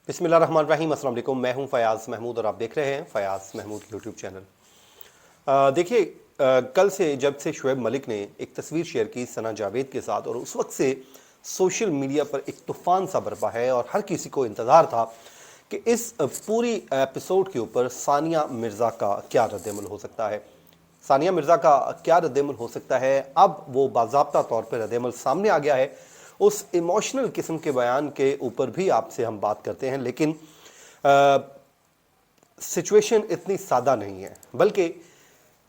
बिस्मिल्लाहिर्रहमानिर्रहीम। अस्सलाम वालेकुम। मैं हूं फयाज़ महमूद और आप देख रहे हैं फयाज़ महमूद यूट्यूब चैनल। देखिए, कल से जब से शुएब मलिक ने एक तस्वीर शेयर की सना जावेद के साथ, और उस वक्त से सोशल मीडिया पर एक तूफ़ान सा बरपा है और हर किसी को इंतज़ार था कि इस पूरी एपिसोड के ऊपर सानिया मिर्ज़ा का क्या रद्दअमल हो सकता है। सानिया मिर्ज़ा का क्या रद्दअमल हो सकता है, अब वो बाज़ाब्ता तौर पर रद्दअमल सामने आ गया है। उस इमोशनल किस्म के बयान के ऊपर भी आपसे हम बात करते हैं, लेकिन सिचुएशन इतनी सादा नहीं है। बल्कि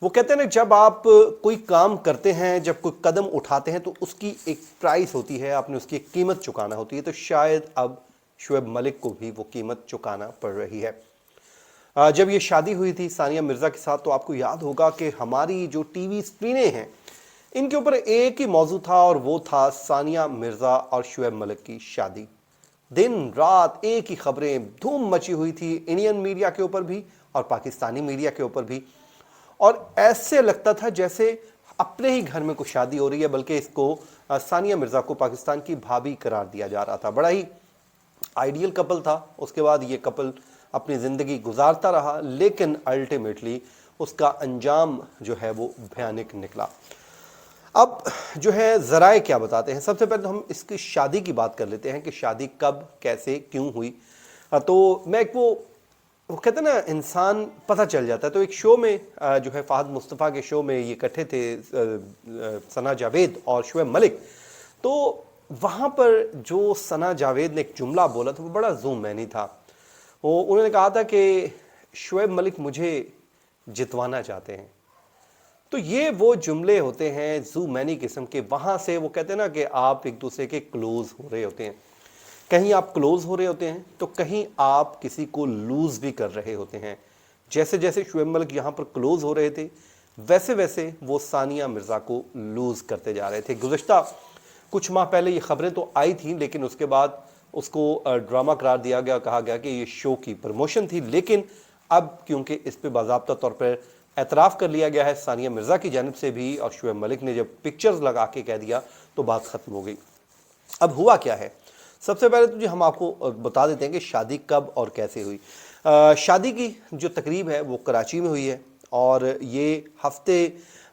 वो कहते हैं ना, जब आप कोई काम करते हैं, जब कोई कदम उठाते हैं तो उसकी एक प्राइस होती है, आपने उसकी एक कीमत चुकाना होती है। तो शायद अब शुएब मलिक को भी वो कीमत चुकाना पड़ रही है। जब ये शादी हुई थी सानिया मिर्ज़ा के साथ, तो आपको याद होगा कि हमारी जो टीवी स्क्रीनें हैं, इनके ऊपर एक ही मौजू था, और वो था सानिया मिर्ज़ा और शुएब मलिक की शादी। दिन रात एक ही खबरें, धूम मची हुई थी इंडियन मीडिया के ऊपर भी और पाकिस्तानी मीडिया के ऊपर भी। और ऐसे लगता था जैसे अपने ही घर में कुछ शादी हो रही है, बल्कि इसको सानिया मिर्ज़ा को पाकिस्तान की भाभी करार दिया जा रहा था। बड़ा ही आइडियल कपल था। उसके बाद ये कपल अपनी ज़िंदगी गुजारता रहा, लेकिन अल्टीमेटली उसका अंजाम जो है वो भयानक निकला। अब जो है ज़राए क्या बताते हैं। सबसे पहले तो हम इसकी शादी की बात कर लेते हैं कि शादी कब, कैसे, क्यों हुई। तो मैं एक वो कहते हैं ना, इंसान पता चल जाता है। तो एक शो में जो है फ़हद मुस्तफ़ा के शो में ये इकट्ठे थे, सना जावेद और शुएब मलिक। तो वहाँ पर जो सना जावेद ने एक जुमला बोला था वो बड़ा ज़ूम मैनी था। वो उन्होंने कहा था कि शुएब मलिक मुझे जितवाना चाहते हैं। तो ये वो जुमले होते हैं जू मैनी किस्म के। वहाँ से वो कहते हैं ना कि आप एक दूसरे के क्लोज़ हो रहे होते हैं। कहीं आप क्लोज़ हो रहे होते हैं तो कहीं आप किसी को लूज़ भी कर रहे होते हैं। जैसे जैसे शुएब मलिक यहाँ पर क्लोज़ हो रहे थे, वैसे वैसे वो सानिया मिर्ज़ा को लूज़ करते जा रहे थे। गुज़श्ता कुछ माह पहले ये खबरें तो आई थी, लेकिन उसके बाद उसको ड्रामा करार दिया गया, कहा गया कि ये शो की प्रमोशन थी। लेकिन अब क्योंकि इस पर बाज़ाब्ता तौर पर एतराफ़ कर लिया गया है सानिया मिर्ज़ा की जानिब से भी, और शुएब मलिक ने जब पिक्चर्स लगा के कह दिया, तो बात ख़त्म हो गई। अब हुआ क्या है, सबसे पहले तो जी हम आपको बता देते हैं कि शादी कब और कैसे हुई। शादी की जो तकरीब है वो कराची में हुई है, और ये हफ्ते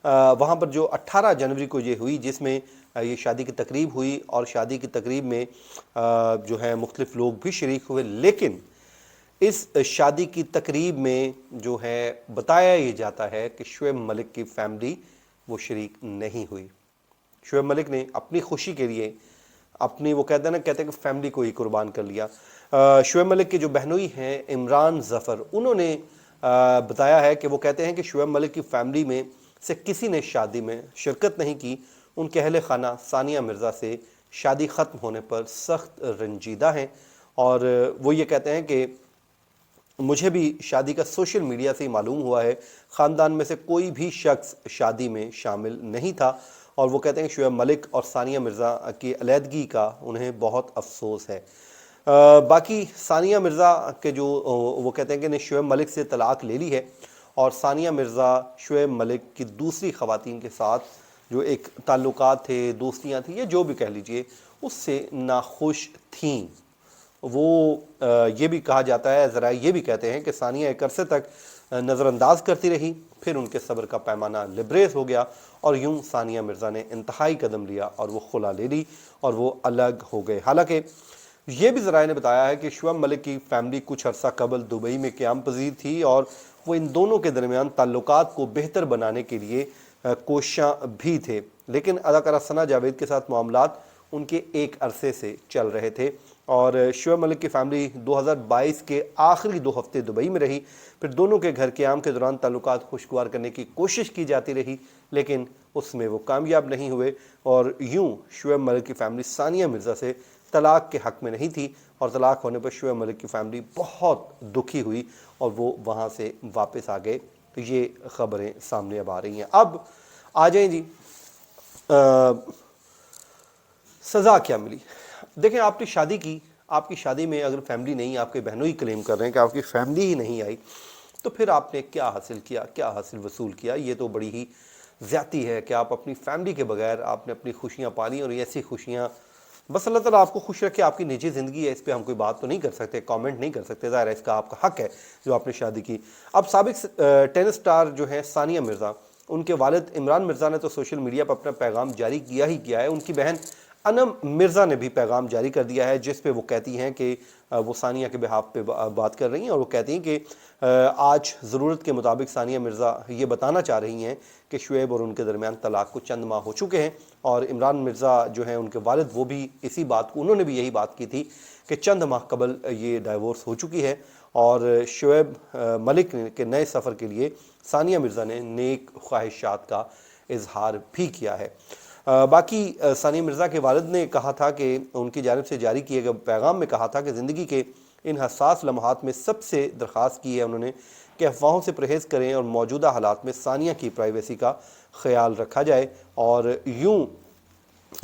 वहाँ पर जो 18 जनवरी को ये हुई, जिसमें ये शादी की तकरीब हुई। और शादी की तकरीब में जो है मुख्तलिफ़ लोग भी शरीक हुए, लेकिन इस शादी की तकरीब में जो है बताया ये जाता है कि शुएब मलिक की फ़ैमिली वो शरीक नहीं हुई। शुएब मलिक ने अपनी खुशी के लिए अपनी, वो कहते हैं कि फ़ैमिली को ही कुर्बान कर लिया। शुएब मलिक के जो बहनोई हैं इमरान ज़फ़र, उन्होंने बताया है कि वो कहते हैं कि शुएब मलिक की फ़ैमिली में से किसी ने शादी में शिरकत नहीं की। उनके अहले खाना सानिया मिर्ज़ा से शादी ख़त्म होने पर सख्त रंजीदा हैं, और वो ये कहते हैं कि मुझे भी शादी का सोशल मीडिया से ही मालूम हुआ है। ख़ानदान में से कोई भी शख्स शादी में शामिल नहीं था। और वो कहते हैं कि शुएब मलिक और सानिया मिर्ज़ा की अलहदगी का उन्हें बहुत अफसोस है। बाकी सानिया मिर्ज़ा के जो वो कहते हैं कि ने शुएब मलिक से तलाक़ ले ली है, और सानिया मिर्ज़ा शुएब मलिक की दूसरी ख़वातीन के साथ जो एक ताल्लुकात थे, दोस्तियाँ थी, या जो भी कह लीजिए, उससे नाखुश थीं। वो ये भी कहा जाता है, ज़रा ये भी कहते हैं कि सानिया एक अरसे तक नज़रअंदाज करती रही, फिर उनके सब्र का पैमाना लिब्रेस हो गया, और यूं सानिया मिर्ज़ा ने इंतहाई कदम लिया और वो खुला ले ली और वो अलग हो गए। हालांकि ये भी ज़राए ने बताया है कि शुएब मलिक की फ़ैमिली कुछ अरसा कबल दुबई में क़याम पज़ीर थी, और वो इन दोनों के दरमियान ताल्लुकात को बेहतर बनाने के लिए कोशिशां भी थे। लेकिन अदाकारा सना जावेद के साथ मामलात उनके एक अरसे से चल रहे थे, और शुएब मलिक की फ़ैमिली 2022 के आखिरी 2 हफ्ते दुबई में रही। फिर दोनों के घर क़याम के दौरान ताल्लुकात खुशगवार करने की कोशिश की जाती रही, लेकिन उसमें वो कामयाब नहीं हुए, और यूं शुएब मलिक की फ़ैमिली सानिया मिर्ज़ा से तलाक़ के हक़ में नहीं थी, और तलाक़ होने पर शुएब मलिक की फ़ैमिली बहुत दुखी हुई और वो वहाँ से वापस आ गए। तो ये ख़बरें सामने अब आ रही हैं। अब आ जाएँ जी, सज़ा क्या मिली। देखें, आपने शादी की, आपकी शादी में अगर फैमिली नहीं, आपके बहनों ही क्लेम कर रहे हैं कि आपकी फैमिली ही नहीं आई, तो फिर आपने क्या हासिल किया, क्या हासिल वसूल किया। ये तो बड़ी ही ज़्यादती है कि आप अपनी फैमिली के बगैर आपने अपनी खुशियाँ पाली, और ऐसी खुशियाँ بس اللہ تعالیٰ آپ کو خوش رکھے. آپ کی نجی زندگی ہے, اس پہ ہم کوئی بات تو نہیں کر سکتے, کامنٹ نہیں کر سکتے, ظاہر ہے اس کا آپ کا حق ہے جو آپ نے شادی کی. اب سابق ٹینس سٹار جو ہیں ثانیہ مرزا, ان کے والد عمران مرزا نے تو سوشل میڈیا پر اپنا پیغام جاری کیا ہی کیا ہے. ان کی بہن انم مرزا نے بھی پیغام جاری کر دیا ہے, جس پہ وہ کہتی ہیں کہ وہ ثانیہ کے بہاف پہ بات کر رہی ہیں, اور وہ کہتی ہیں کہ آج ضرورت کے مطابق ثانیہ مرزا یہ بتانا چاہ رہی ہیں کہ شعیب اور ان کے درمیان طلاق کو چند ماہ ہو چکے ہیں. اور عمران مرزا جو ہیں ان کے والد, وہ بھی اسی بات کو, انہوں نے بھی یہی بات کی تھی کہ چند ماہ قبل یہ ڈائیورس ہو چکی ہے, اور شعیب ملک کے نئے سفر کے لیے ثانیہ مرزا نے نیک خواہشات کا اظہار بھی کیا ہے. باقی ثانیہ مرزا کے والد نے کہا تھا کہ ان کی جانب سے جاری کیے گئے پیغام میں کہا تھا کہ زندگی کے ان حساس لمحات میں سب سے درخواست کی ہے انہوں نے کہ افواہوں سے پرہیز کریں اور موجودہ حالات میں ثانیہ کی پرائیویسی کا خیال رکھا جائے. اور یوں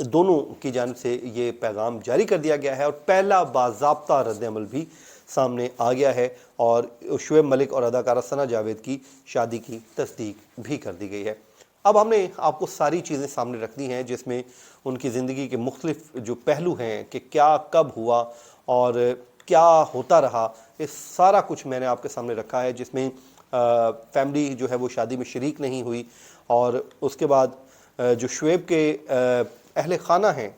دونوں کی جانب سے یہ پیغام جاری کر دیا گیا ہے, اور پہلا باضابطہ رد عمل بھی سامنے آ گیا ہے, اور شعیب ملک اور اداکارہ ثنا جاوید کی شادی کی تصدیق بھی کر دی گئی ہے. اب ہم نے آپ کو ساری چیزیں سامنے رکھ دی ہیں, جس میں ان کی زندگی کے مختلف جو پہلو ہیں کہ کیا کب ہوا اور کیا ہوتا رہا, یہ سارا کچھ میں نے آپ کے سامنے رکھا ہے, جس میں فیملی جو ہے وہ شادی میں شریک نہیں ہوئی, اور اس کے بعد جو شعیب کے اہل خانہ ہیں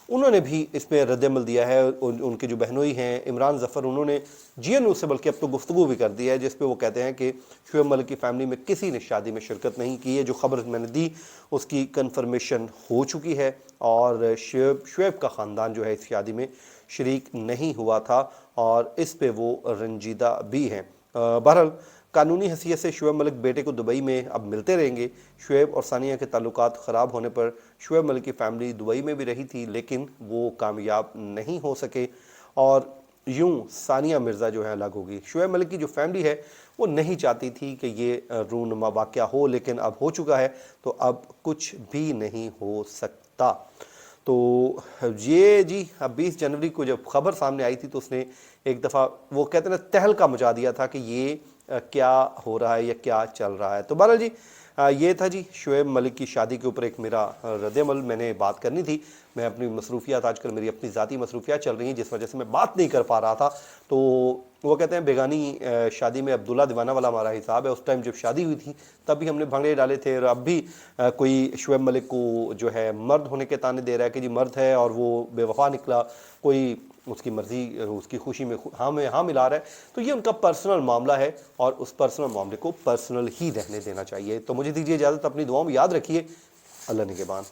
انہوں نے بھی اس پہ رد عمل دیا ہے. ان کے جو بہنوئی ہیں عمران ظفر, انہوں نے جی این او سے بلکہ اب تو گفتگو بھی کر دی ہے, جس پہ وہ کہتے ہیں کہ شعیب ملک کی فیملی میں کسی نے شادی میں شرکت نہیں کی ہے. جو خبر میں نے دی اس کی کنفرمیشن ہو چکی ہے, اور شعیب کا خاندان جو ہے اس شادی میں شریک نہیں ہوا تھا, اور اس پہ وہ رنجیدہ بھی ہیں. بہرحال قانونی حیثیت سے شعیب ملک بیٹے کو دبئی میں اب ملتے رہیں گے. شعیب اور ثانیہ کے تعلقات خراب ہونے پر شعیب ملک کی فیملی دبئی میں بھی رہی تھی, لیکن وہ کامیاب نہیں ہو سکے, اور یوں ثانیہ مرزا جو ہے الگ ہوگی. شعیب ملک کی جو فیملی ہے وہ نہیں چاہتی تھی کہ یہ رونما واقعہ ہو, لیکن اب ہو چکا ہے تو اب کچھ بھی نہیں ہو سکتا. تو یہ جی اب 20 جنوری کو جب خبر سامنے آئی تھی تو اس نے ایک دفعہ وہ کہتے ہیں نا تہلکہ مچا دیا تھا کہ یہ کیا ہو رہا ہے یا کیا چل رہا ہے. تو بہرحال جی یہ تھا جی شعیب ملک کی شادی کے اوپر ایک میرا رد عمل, میں نے بات کرنی تھی. میں اپنی مصروفیات, آج کل میری اپنی ذاتی مصروفیات چل رہی ہیں جس وجہ سے میں بات نہیں کر پا رہا تھا. تو وہ کہتے ہیں بیگانی شادی میں عبداللہ دیوانہ والا ہمارا حساب ہے, اس ٹائم جب شادی ہوئی تھی تب بھی ہم نے بھنگڑے ڈالے تھے, اور اب بھی کوئی شعیب ملک کو جو ہے مرد ہونے کے تانے دے رہا ہے کہ جی مرد ہے اور وہ بے وفا نکلا, کوئی اس کی مرضی اس کی خوشی میں ہاں ملا رہا ہے. تو یہ ان کا پرسنل معاملہ ہے, اور اس پرسنل معاملے کو پرسنل ہی رہنے دینا چاہیے. تو مجھے دیجیے اجازت, اپنی دعاؤں میں یاد رکھیے. اللہ نگہبان.